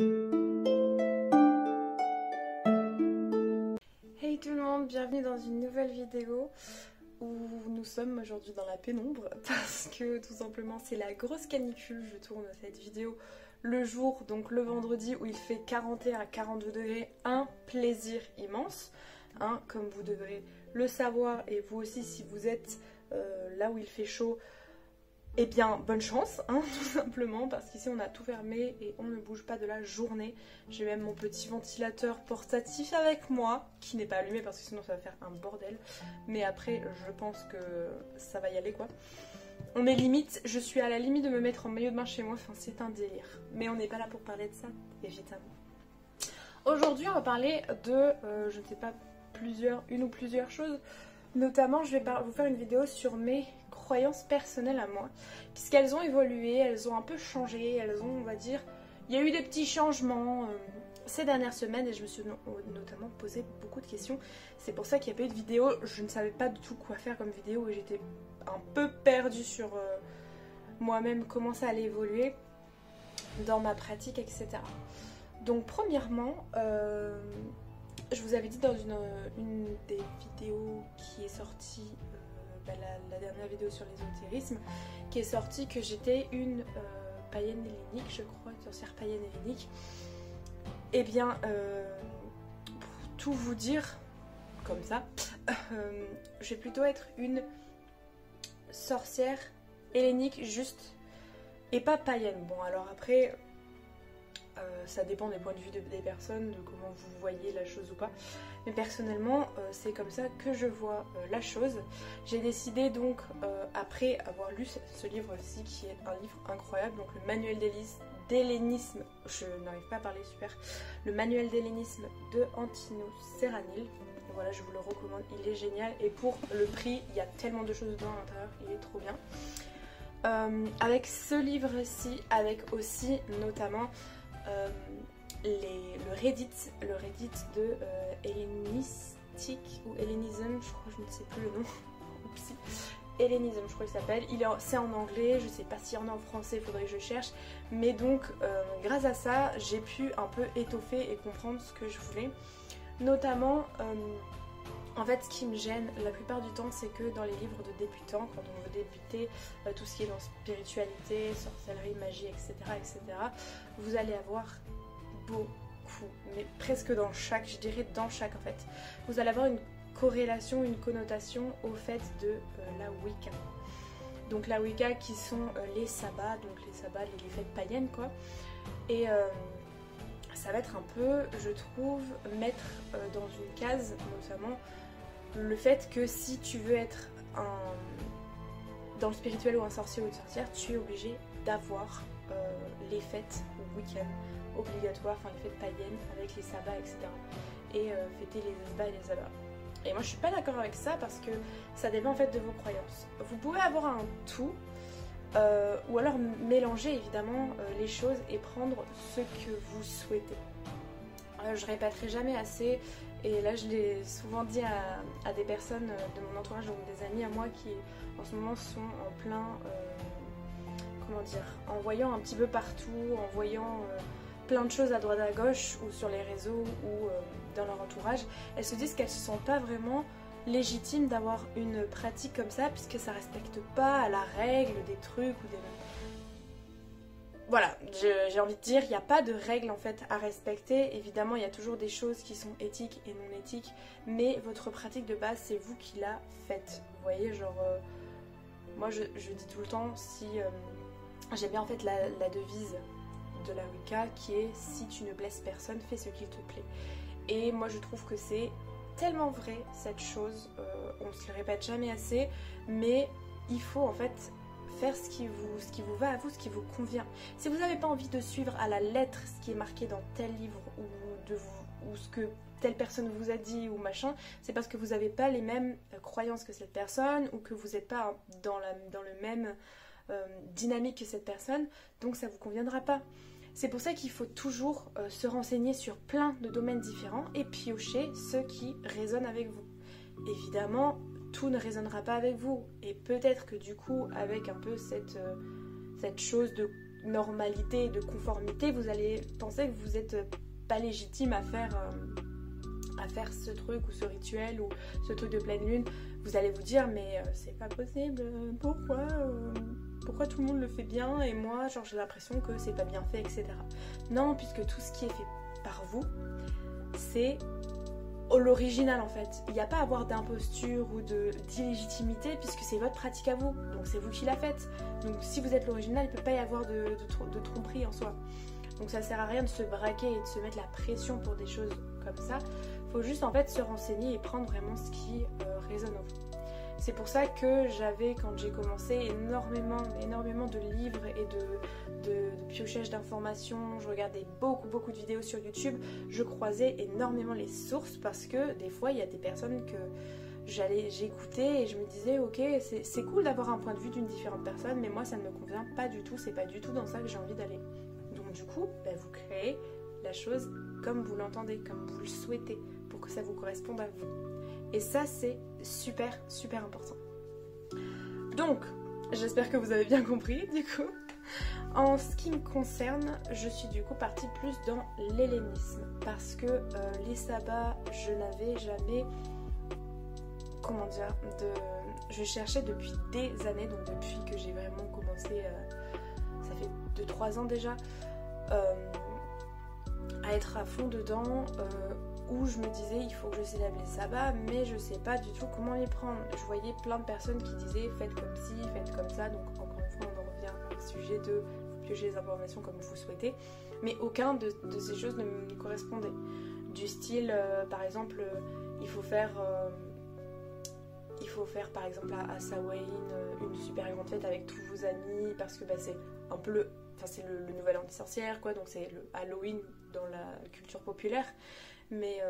Hey tout le monde, bienvenue dans une nouvelle vidéo où nous sommes aujourd'hui dans la pénombre parce que tout simplement c'est la grosse canicule. Je tourne cette vidéo le jour, donc le vendredi, où il fait 41 à 42 degrés, un plaisir immense, hein, comme vous devrez le savoir, et vous aussi si vous êtes là où il fait chaud, eh bien bonne chance, hein, tout simplement, parce qu'ici on a tout fermé et on ne bouge pas de la journée. J'ai même mon petit ventilateur portatif avec moi, qui n'est pas allumé parce que sinon ça va faire un bordel, mais après je pense que ça va y aller quoi. On est limite, je suis à la limite de me mettre en maillot de bain chez moi, enfin c'est un délire. Mais on n'est pas là pour parler de ça, évidemment. Aujourd'hui on va parler de, je ne sais pas, une ou plusieurs choses. Notamment je vais vous faire une vidéo sur mes croyances personnelles à moi. Puisqu'elles ont évolué, elles ont un peu changé, elles ont, on va dire, il y a eu des petits changements ces dernières semaines et je me suis notamment posé beaucoup de questions. C'est pour ça qu'il n'y a pas eu de vidéo, je ne savais pas du tout quoi faire comme vidéo et j'étais un peu perdue sur moi-même, comment ça allait évoluer dans ma pratique, etc. Donc premièrement, je vous avais dit dans une des vidéos qui est sortie, la dernière vidéo sur l'ésotérisme, qui est sortie, que j'étais une païenne hellénique, je crois, une sorcière païenne hellénique. Et bien, pour tout vous dire, comme ça, je vais plutôt être une sorcière hellénique juste, et pas païenne. Bon alors après, ça dépend des points de vue des personnes, de comment vous voyez la chose ou pas. Mais personnellement, c'est comme ça que je vois la chose. J'ai décidé donc, après avoir lu ce livre-ci, qui est un livre incroyable, donc le manuel d'hellénisme, je n'arrive pas à parler super, le manuel d'hellénisme de Antino Serranil. Voilà, je vous le recommande, il est génial. Et pour le prix, il y a tellement de choses dedans à l'intérieur, il est trop bien. Avec ce livre-ci, avec aussi notamment le Reddit de hellénistique ou hellénisme, je crois, je ne sais plus le nom. Oupsie. Hellénisme, je crois qu'il s'appelle. C'est en anglais, je sais pas s'il y en a en français, il faudrait que je cherche. Mais donc, grâce à ça, j'ai pu un peu étoffer et comprendre ce que je voulais. Notamment, en fait, ce qui me gêne la plupart du temps, c'est que dans les livres de débutants, quand on veut débuter tout ce qui est dans spiritualité, sorcellerie, magie, etc., vous allez avoir beaucoup, mais presque dans chaque, je dirais dans chaque en fait, vous allez avoir une corrélation, une connotation au fait de la Wicca. Donc la Wicca qui sont les sabbats, donc les sabbats, les fêtes païennes quoi. Et ça va être un peu, je trouve, mettre dans une case notamment le fait que si tu veux être dans le spirituel ou un sorcier ou une sorcière, tu es obligé d'avoir les fêtes week-end obligatoires, enfin les fêtes païennes avec les sabbats, etc. Et fêter les esbats et les abbats. Et moi je suis pas d'accord avec ça parce que ça dépend en fait de vos croyances. Vous pouvez avoir un tout, ou alors mélanger évidemment les choses et prendre ce que vous souhaitez. Je répéterai jamais assez, et là je l'ai souvent dit à des personnes de mon entourage, donc des amis à moi qui en ce moment sont en plein, comment dire, en voyant un petit peu partout, en voyant plein de choses à droite à gauche ou sur les réseaux ou dans leur entourage, elles se disent qu'elles se sentent pas vraiment légitimes d'avoir une pratique comme ça puisque ça respecte pas à la règle des trucs ou des... Voilà, j'ai envie de dire, il n'y a pas de règles en fait à respecter. Évidemment, il y a toujours des choses qui sont éthiques et non éthiques, mais votre pratique de base, c'est vous qui la faites. Vous voyez, genre, moi je dis tout le temps, si j'aime bien en fait la devise de la Wicca qui est: si tu ne blesses personne, fais ce qu'il te plaît. Et moi je trouve que c'est tellement vrai cette chose, on se le répète jamais assez, mais il faut en fait faire ce qui vous va à vous, ce qui vous convient. Si vous n'avez pas envie de suivre à la lettre ce qui est marqué dans tel livre ou ce que telle personne vous a dit ou machin, c'est parce que vous n'avez pas les mêmes croyances que cette personne ou que vous n'êtes pas dans le même dynamique que cette personne, donc ça vous conviendra pas. C'est pour ça qu'il faut toujours se renseigner sur plein de domaines différents et piocher ceux qui résonnent avec vous. Évidemment, tout ne résonnera pas avec vous, et peut-être que du coup, avec un peu cette chose de normalité et de conformité, vous allez penser que vous n'êtes pas légitime à faire ce truc ou ce rituel ou ce truc de pleine lune. Vous allez vous dire mais c'est pas possible, pourquoi tout le monde le fait bien et moi genre j'ai l'impression que c'est pas bien fait, etc. Non, puisque tout ce qui est fait par vous, c'est l'original en fait. Il n'y a pas à avoir d'imposture ou d'illégitimité puisque c'est votre pratique à vous, donc c'est vous qui la faites. Donc si vous êtes l'original, il ne peut pas y avoir de tromperie en soi. Donc ça sert à rien de se braquer et de se mettre la pression pour des choses comme ça. Il faut juste en fait se renseigner et prendre vraiment ce qui résonne en vous. C'est pour ça que j'avais, quand j'ai commencé, énormément de livres et de piochage d'informations. Je regardais beaucoup de vidéos sur YouTube. Je croisais énormément les sources parce que des fois, il y a des personnes que j'écoutais et je me disais ok, c'est cool d'avoir un point de vue d'une différente personne, mais moi ça ne me convient pas du tout, c'est pas du tout dans ça que j'ai envie d'aller. Donc du coup, vous créez la chose comme vous l'entendez, comme vous le souhaitez, pour que ça vous corresponde à vous. Et ça, c'est super important. Donc, j'espère que vous avez bien compris, du coup. En ce qui me concerne, je suis du coup partie plus dans l'hellénisme. Parce que les sabbats, je n'avais jamais... Comment dire, je cherchais depuis des années, donc depuis que j'ai vraiment commencé, ça fait 2-3 ans déjà, à être à fond dedans, où je me disais il faut que je célèbre les sabbats, mais je sais pas du tout comment les prendre. Je voyais plein de personnes qui disaient faites comme ci, faites comme ça, donc encore une fois on en revient au sujet de piocher les informations comme vous souhaitez, mais aucun de ces choses ne me correspondait. Du style, par exemple, il faut faire par exemple à Samhain une super grande fête avec tous vos amis parce que c'est un peu c'est le nouvel an des sorcières quoi, donc c'est le Halloween dans la culture populaire, mais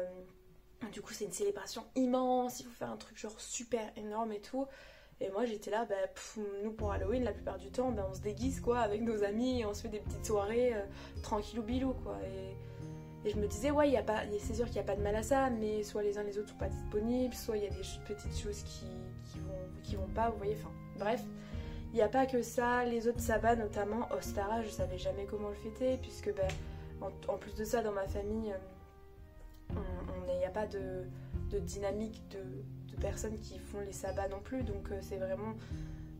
du coup c'est une célébration immense, il faut faire un truc genre super énorme et tout, et moi j'étais là nous pour Halloween la plupart du temps on se déguise quoi avec nos amis et on se fait des petites soirées tranquillou bilou quoi, et je me disais, ouais, c'est sûr qu'il n'y a pas de mal à ça, mais soit les uns les autres sont pas disponibles, soit il y a des petites choses qui vont pas, vous voyez, enfin, bref. Il n'y a pas que ça, les autres sabbats, notamment Ostara, je savais jamais comment le fêter, puisque en plus de ça, dans ma famille, il n'y a pas de dynamique de personnes qui font les sabbats non plus, donc c'est vraiment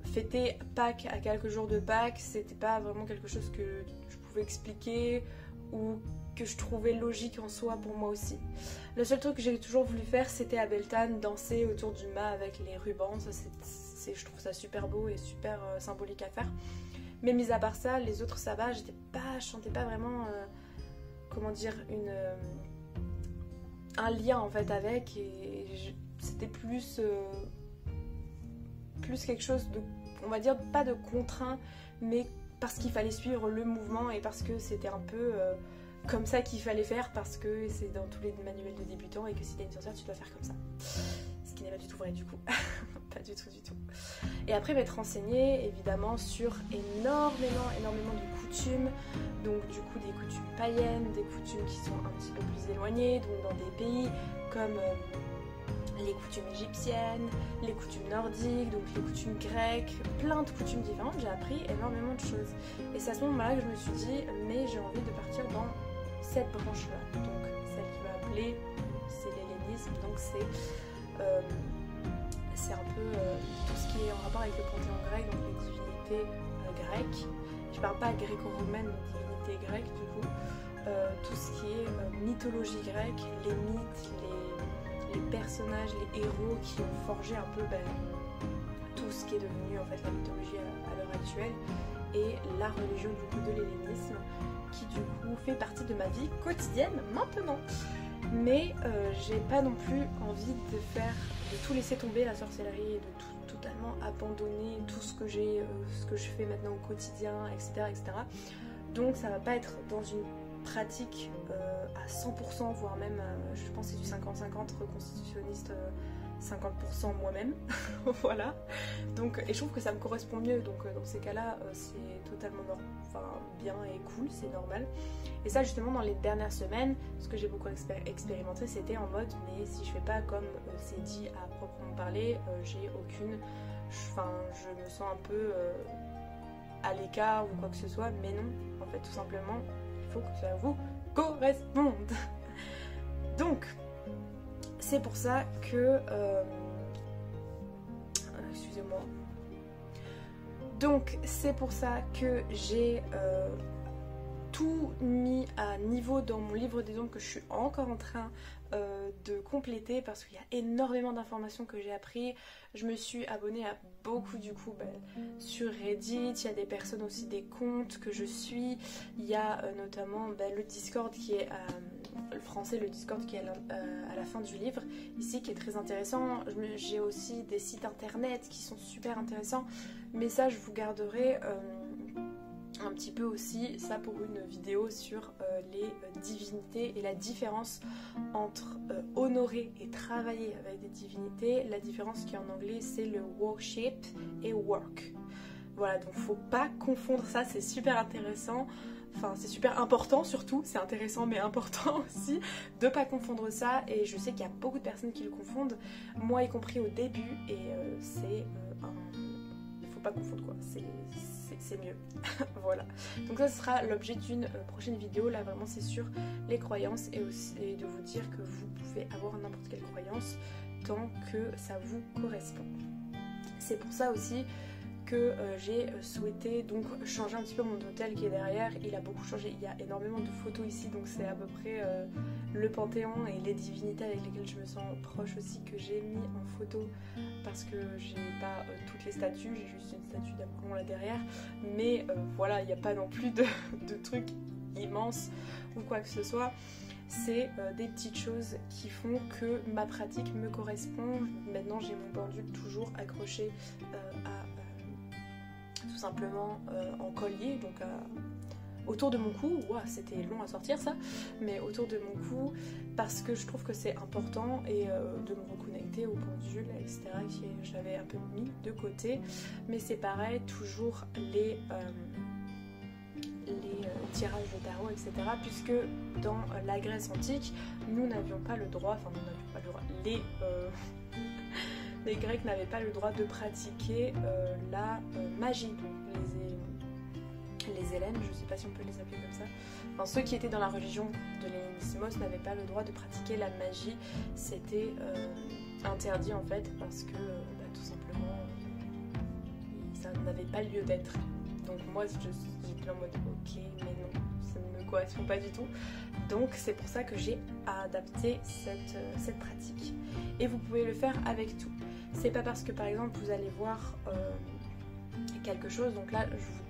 fêter Pâques à quelques jours de Pâques, c'était pas vraiment quelque chose que je pouvais expliquer ou que je trouvais logique en soi pour moi aussi. Le seul truc que j'ai toujours voulu faire, c'était à Beltane, danser autour du mât avec les rubans. Ça, je trouve ça super beau et super symbolique à faire. Mais mis à part ça, les autres sabbats, je chantais pas vraiment, comment dire, un lien en fait avec, et c'était plus quelque chose de, on va dire, pas de contraint, mais parce qu'il fallait suivre le mouvement et parce que c'était un peu comme ça qu'il fallait faire, parce que c'est dans tous les manuels de débutants et que si t'es une sorcière tu dois faire comme ça, ce qui n'est pas du tout vrai du coup. Pas du tout. Et après m'être renseignée évidemment sur énormément de coutumes, donc du coup des coutumes païennes, des coutumes qui sont un petit peu plus éloignées, donc dans des pays comme les coutumes égyptiennes, les coutumes nordiques, donc les coutumes grecques, plein de coutumes différentes. J'ai appris énormément de choses, et c'est à ce moment-là que je me suis dit mais j'ai envie de partir dans cette branche-là, donc celle qui m'a appelée, c'est l'hellénisme, donc c'est un peu tout ce qui est en rapport avec le panthéon grec, donc les divinités grecques. Je parle pas gréco-romaine, mais divinité grecque du coup. Tout ce qui est mythologie grecque, les mythes, les personnages, les héros qui ont forgé un peu tout ce qui est devenu en fait la mythologie à l'heure actuelle, et la religion du coup de l'hellénisme, qui du coup fait partie de ma vie quotidienne maintenant. Mais j'ai pas non plus envie de tout laisser tomber, la sorcellerie, et de totalement abandonner tout ce que je fais maintenant au quotidien, etc. Donc ça va pas être dans une pratique à 100%, voire même, je pense que c'est du 50-50 reconstitutionniste, 50% moi-même. Voilà. Donc, et je trouve que ça me correspond mieux, donc dans ces cas-là, c'est totalement bien et cool, c'est normal. Et ça justement dans les dernières semaines, ce que j'ai beaucoup expérimenté, c'était en mode mais si je fais pas comme c'est dit à proprement parler, j'ai aucune... je me sens un peu à l'écart ou quoi que ce soit, mais non, en fait tout simplement il faut que ça vous corresponde. Donc c'est pour ça que excusez-moi, donc c'est pour ça que j'ai tout mis à niveau dans mon livre des ombres que je suis encore en train de compléter, parce qu'il y a énormément d'informations que j'ai appris. Je me suis abonnée à beaucoup du coup sur Reddit, il y a des personnes aussi, des comptes que je suis, il y a notamment le Discord qui est le français, le Discord qui est à la fin du livre ici, qui est très intéressant. J'ai aussi des sites internet qui sont super intéressants, mais ça je vous garderai un petit peu aussi ça pour une vidéo sur les divinités et la différence entre honorer et travailler avec des divinités. La différence qui en anglais c'est le worship et work. Voilà, donc faut pas confondre ça, c'est super intéressant. Enfin, c'est super important surtout, c'est intéressant mais important aussi de pas confondre ça, et je sais qu'il y a beaucoup de personnes qui le confondent, moi y compris au début, et il faut pas confondre quoi, c'est mieux. Voilà, donc ça sera l'objet d'une prochaine vidéo. Là vraiment c'est sur les croyances, et aussi de vous dire que vous pouvez avoir n'importe quelle croyance tant que ça vous correspond. C'est pour ça aussi que j'ai souhaité donc changer un petit peu mon hôtel qui est derrière. Il a beaucoup changé, il y a énormément de photos ici, donc c'est à peu près le panthéon et les divinités avec lesquelles je me sens proche aussi que j'ai mis en photo, parce que j'ai pas toutes les statues, j'ai juste une statue d'Apollon là derrière, mais voilà, il n'y a pas non plus de trucs immenses ou quoi que ce soit. C'est des petites choses qui font que ma pratique me correspond. Maintenant j'ai mon pendule toujours accroché tout simplement en collier, donc autour de mon cou. Ouah, c'était long à sortir ça, mais autour de mon cou, parce que je trouve que c'est important, et de me reconnecter au pendule, etc., que j'avais un peu mis de côté. Mais c'est pareil, toujours les tirages de tarot, etc., puisque dans la Grèce antique, nous n'avions pas le droit, enfin nous n'avions pas le droit, les Grecs n'avaient pas le droit de pratiquer la magie. Donc les Hellènes, je ne sais pas si on peut les appeler comme ça, enfin ceux qui étaient dans la religion de l'hellénismos n'avaient pas le droit de pratiquer la magie. C'était interdit en fait, parce que tout simplement ça n'avait pas lieu d'être. Donc moi j'étais en mode ok, mais non, ça ne me correspond pas du tout. Donc c'est pour ça que j'ai adapté cette pratique. Et vous pouvez le faire avec tout. C'est pas parce que par exemple vous allez voir quelque chose, donc là je vous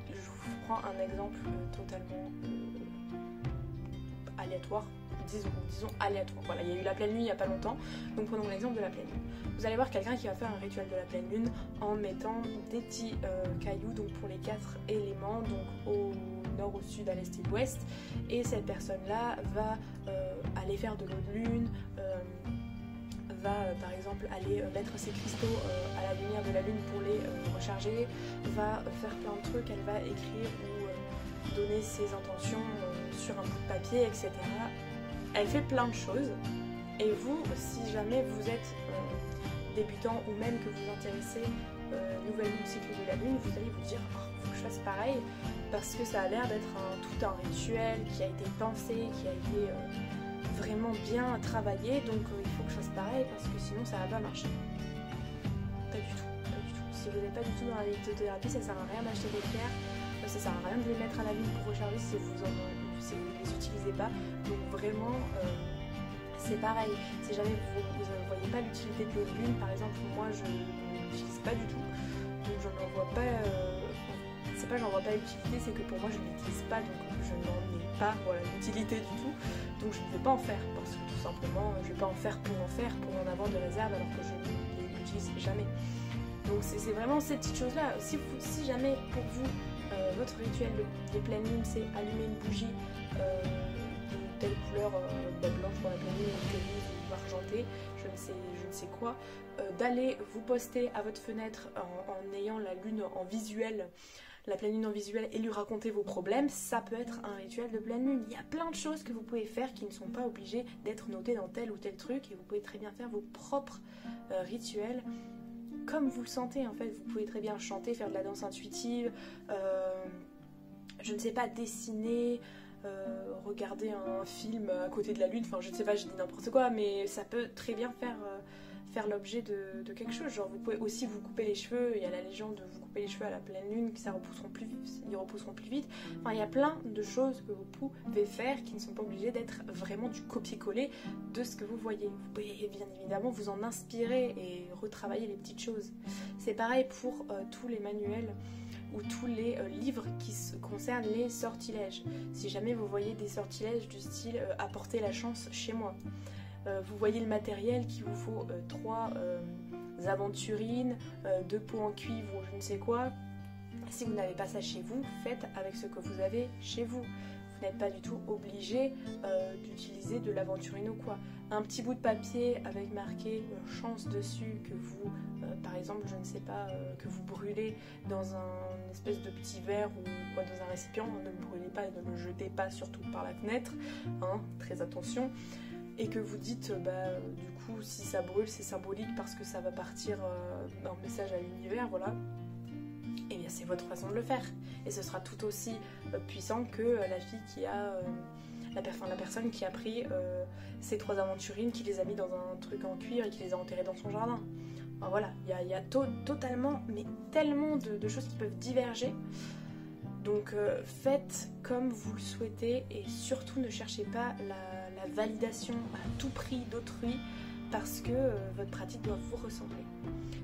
prends un exemple totalement aléatoire, disons aléatoire. Voilà, il y a eu la pleine lune il n'y a pas longtemps, donc prenons l'exemple de la pleine lune. Vous allez voir quelqu'un qui va faire un rituel de la pleine lune en mettant des petits cailloux, donc pour les 4 éléments, donc au nord, au sud, à l'est et à l'ouest, et cette personne là va aller faire de l'eau de lune, va par exemple aller mettre ses cristaux à la lumière de la lune pour les recharger, va faire plein de trucs, elle va écrire ou donner ses intentions sur un bout de papier, etc. Elle fait plein de choses, et vous, si jamais vous êtes débutant ou même que vous vous intéressez nouvellement au cycle de la lune, vous allez vous dire oh, faut que je fasse pareil, parce que ça a l'air d'être tout un rituel qui a été pensé, qui a été vraiment bien travaillé, donc il faut que je fasse pareil parce que sinon ça va pas marcher. Pas du tout, pas du tout. Si vous n'êtes pas du tout dans la lithothérapie, ça sert à rien d'acheter des pierres, ça sert à rien de les mettre à la lune pour recharger si vous ne les utilisez pas. Donc vraiment c'est pareil, si jamais vous ne voyez pas l'utilité de l'eau de lune, par exemple, moi je ne l'utilise pas du tout, donc je n'en vois pas, c'est pas j'en vois pas l'utilité, c'est que pour moi je ne l'utilise pas, donc je n'en ai pas l'utilité du tout, donc je ne vais pas en faire, parce que tout simplement je ne vais pas en faire, pour en avoir de réserve alors que je ne l'utilise jamais. Donc c'est vraiment ces petites choses là. Si jamais pour vous votre rituel de pleine lune c'est allumer une bougie telle couleur blanche pour la pleine lune, grise ou argentée, je ne sais quoi, d'aller vous poster à votre fenêtre en ayant la lune en visuel, la pleine lune en visuel, et lui raconter vos problèmes, ça peut être un rituel de pleine lune. Il y a plein de choses que vous pouvez faire qui ne sont pas obligées d'être notées dans tel ou tel truc, et vous pouvez très bien faire vos propres rituels comme vous le sentez en fait. Vous pouvez très bien chanter, faire de la danse intuitive, je ne sais pas, dessiner, regarder un film à côté de la lune, enfin je ne sais pas, je dis n'importe quoi, mais ça peut très bien faire l'objet de quelque chose. Genre vous pouvez aussi vous couper les cheveux, il y a la légende de vous couper les cheveux à la pleine lune, ils repousseront plus vite. Enfin il y a plein de choses que vous pouvez faire qui ne sont pas obligées d'être vraiment du copier-coller de ce que vous voyez. Vous pouvez bien évidemment vous en inspirer et retravailler les petites choses. C'est pareil pour tous les manuels ou tous les livres qui concernent les sortilèges. Si jamais vous voyez des sortilèges du style apporter la chance chez moi, vous voyez le matériel qu'il vous faut 3 aventurines, 2 pots en cuivre ou je ne sais quoi. Si vous n'avez pas ça chez vous, faites avec ce que vous avez chez vous. Vous n'êtes pas du tout obligé d'utiliser de l'aventurine ou quoi. Un petit bout de papier avec marqué chance dessus que vous, par exemple, je ne sais pas, que vous brûlez dans un espèce de petit verre ou quoi, dans un récipient. Ne le brûlez pas et ne le jetez pas surtout par la fenêtre, hein, très attention. Et que vous dites, du coup, si ça brûle, c'est symbolique parce que ça va partir un message à l'univers, voilà. Et bien c'est votre façon de le faire. Et ce sera tout aussi puissant que la fille qui a... la personne qui a pris ces 3 aventurines, qui les a mis dans un truc en cuir et qui les a enterrées dans son jardin. Enfin, voilà, il y a totalement, mais tellement de choses qui peuvent diverger. Donc faites comme vous le souhaitez et surtout ne cherchez pas la validation à tout prix d'autrui parce que votre pratique doit vous ressembler.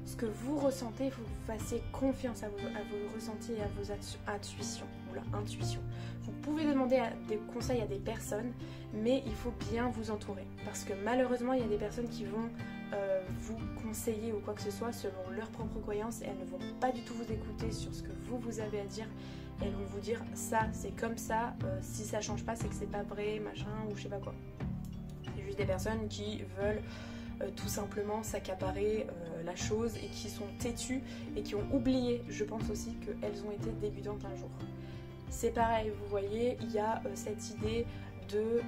Ce que vous ressentez, il faut que vous fassiez confiance à vos ressentis et à vos intuitions. Vous pouvez demander des conseils à des personnes, mais il faut bien vous entourer parce que malheureusement il y a des personnes qui vont vous conseiller ou quoi que ce soit selon leurs propres croyances et elles ne vont pas du tout vous écouter sur ce que vous avez à dire. Elles vont vous dire ça c'est comme ça, si ça change pas c'est que c'est pas vrai, machin ou je sais pas quoi. C'est juste des personnes qui veulent tout simplement s'accaparer la chose et qui sont têtues et qui ont oublié, je pense aussi qu'elles ont été débutantes un jour. C'est pareil, vous voyez, il y a cette idée de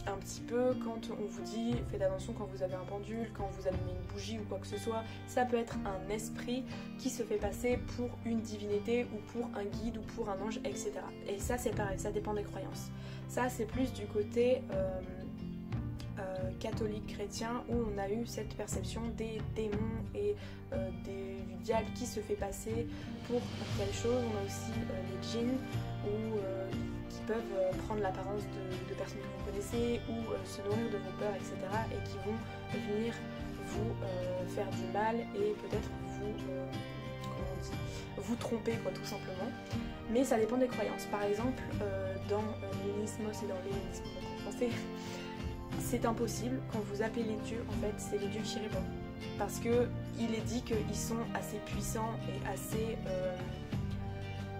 un petit peu quand on vous dit faites attention quand vous avez un pendule, quand vous allumez une bougie ou quoi que ce soit, ça peut être un esprit qui se fait passer pour une divinité ou pour un guide ou pour un ange, etc. Et ça c'est pareil, ça dépend des croyances. Ça c'est plus du côté catholique chrétien où on a eu cette perception des démons et du diable qui se fait passer pour telle chose. On a aussi les djinns qui peuvent prendre l'apparence de personnes que vous connaissez ou se nourrir de vos peurs, etc. et qui vont venir vous faire du mal et peut-être vous tromper quoi, tout simplement. Mais ça dépend des croyances. Par exemple, dans l'hélinismos et dans l'hélénisme en français, c'est impossible. Quand vous appelez les dieux, en fait, c'est les dieux qui répondent. Parce que il est dit qu'ils sont assez puissants et assez...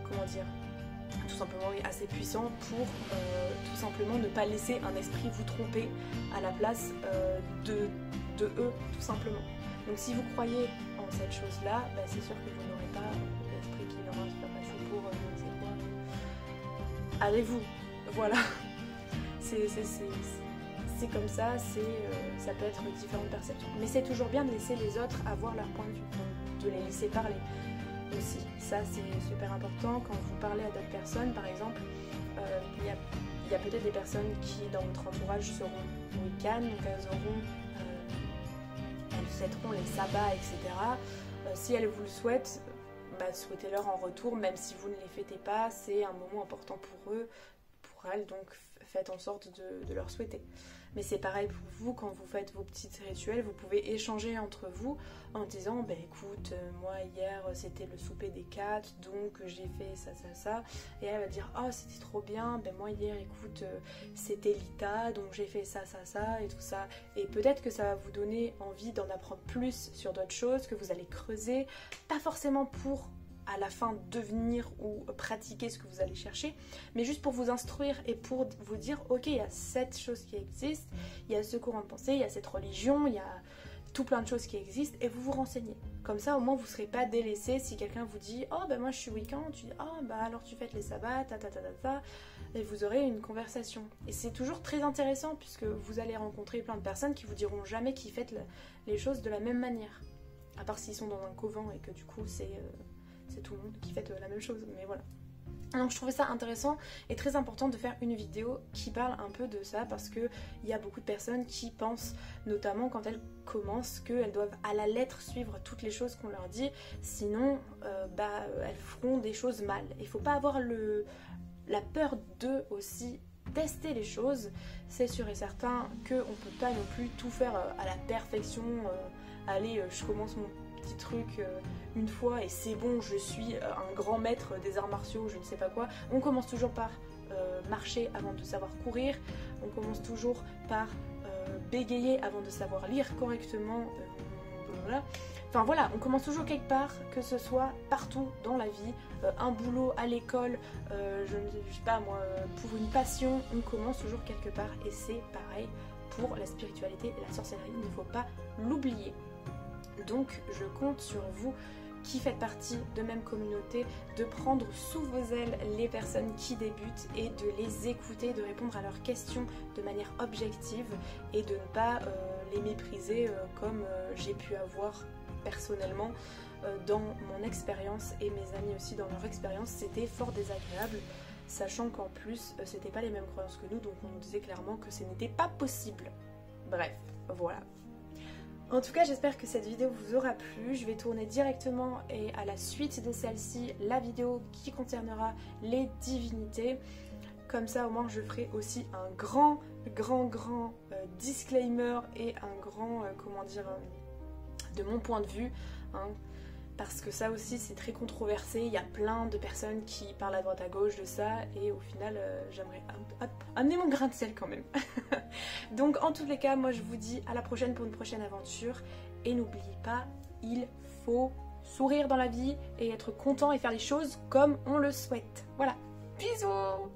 comment dire, tout simplement assez puissants pour tout simplement ne pas laisser un esprit vous tromper à la place de eux, tout simplement. Donc si vous croyez en cette chose-là, c'est sûr que vous n'aurez pas l'esprit qui viendra se faire passer pour je ne sais quoi. Allez-vous, voilà. C'est comme ça, ça peut être différentes perceptions. Mais c'est toujours bien de laisser les autres avoir leur point de vue, donc de les laisser parler aussi. Ça c'est super important quand vous parlez à d'autres personnes, par exemple, il y a peut-être des personnes qui dans votre entourage seront wiccanes, donc elles fêteront les sabbats, etc. Si elles vous le souhaitent, souhaitez-leur en retour, même si vous ne les fêtez pas, c'est un moment important pour eux, pour elles, donc faites en sorte de leur souhaiter. Mais c'est pareil pour vous, quand vous faites vos petits rituels, vous pouvez échanger entre vous en disant écoute, moi hier c'était le souper des 4, donc j'ai fait ça, et elle va dire oh c'était trop bien, moi hier écoute c'était Lita, donc j'ai fait ça et tout ça, et peut-être que ça va vous donner envie d'en apprendre plus sur d'autres choses, que vous allez creuser, pas forcément pour à la fin devenir ou pratiquer ce que vous allez chercher, mais juste pour vous instruire et pour vous dire ok, il y a cette chose qui existe, il y a ce courant de pensée, il y a cette religion, il y a tout plein de choses qui existent, et vous vous renseignez. Comme ça au moins vous ne serez pas délaissé si quelqu'un vous dit oh moi je suis wiccan, tu dis alors tu fêtes les sabbats, et vous aurez une conversation. Et c'est toujours très intéressant puisque vous allez rencontrer plein de personnes qui vous diront jamais qu'ils fêtent les choses de la même manière. À part s'ils sont dans un couvent et que du coup c'est tout le monde qui fait la même chose, mais voilà. Donc je trouvais ça intéressant et très important de faire une vidéo qui parle un peu de ça parce que il y a beaucoup de personnes qui pensent, notamment quand elles commencent, qu'elles doivent à la lettre suivre toutes les choses qu'on leur dit, sinon elles feront des choses mal. Il faut pas avoir la peur de aussi tester les choses. C'est sûr et certain qu'on peut pas non plus tout faire à la perfection. Allez, je commence mon petit truc une fois et c'est bon, je suis un grand maître des arts martiaux, je ne sais pas quoi. On commence toujours par marcher avant de savoir courir, on commence toujours par bégayer avant de savoir lire correctement, voilà. Enfin voilà, on commence toujours quelque part, que ce soit partout dans la vie, un boulot, à l'école, je ne sais pas moi, pour une passion, on commence toujours quelque part et c'est pareil pour la spiritualité et la sorcellerie, il ne faut pas l'oublier. Donc je compte sur vous qui faites partie de même communauté, de prendre sous vos ailes les personnes qui débutent et de les écouter, de répondre à leurs questions de manière objective et de ne pas les mépriser comme j'ai pu avoir personnellement dans mon expérience et mes amis aussi dans leur expérience. C'était fort désagréable, sachant qu'en plus c'était pas les mêmes croyances que nous, donc on nous disait clairement que ce n'était pas possible. Bref, voilà. En tout cas, j'espère que cette vidéo vous aura plu. Je vais tourner directement et à la suite de celle-ci la vidéo qui concernera les divinités. Comme ça, au moins, je ferai aussi un grand disclaimer et un grand, comment dire, de mon point de vue. Hein, parce que ça aussi, c'est très controversé. Il y a plein de personnes qui parlent à droite à gauche de ça. Et au final, j'aimerais amener mon grain de sel quand même. Donc en tous les cas, moi je vous dis à la prochaine pour une prochaine aventure. Et n'oubliez pas, il faut sourire dans la vie et être content et faire les choses comme on le souhaite. Voilà, bisous!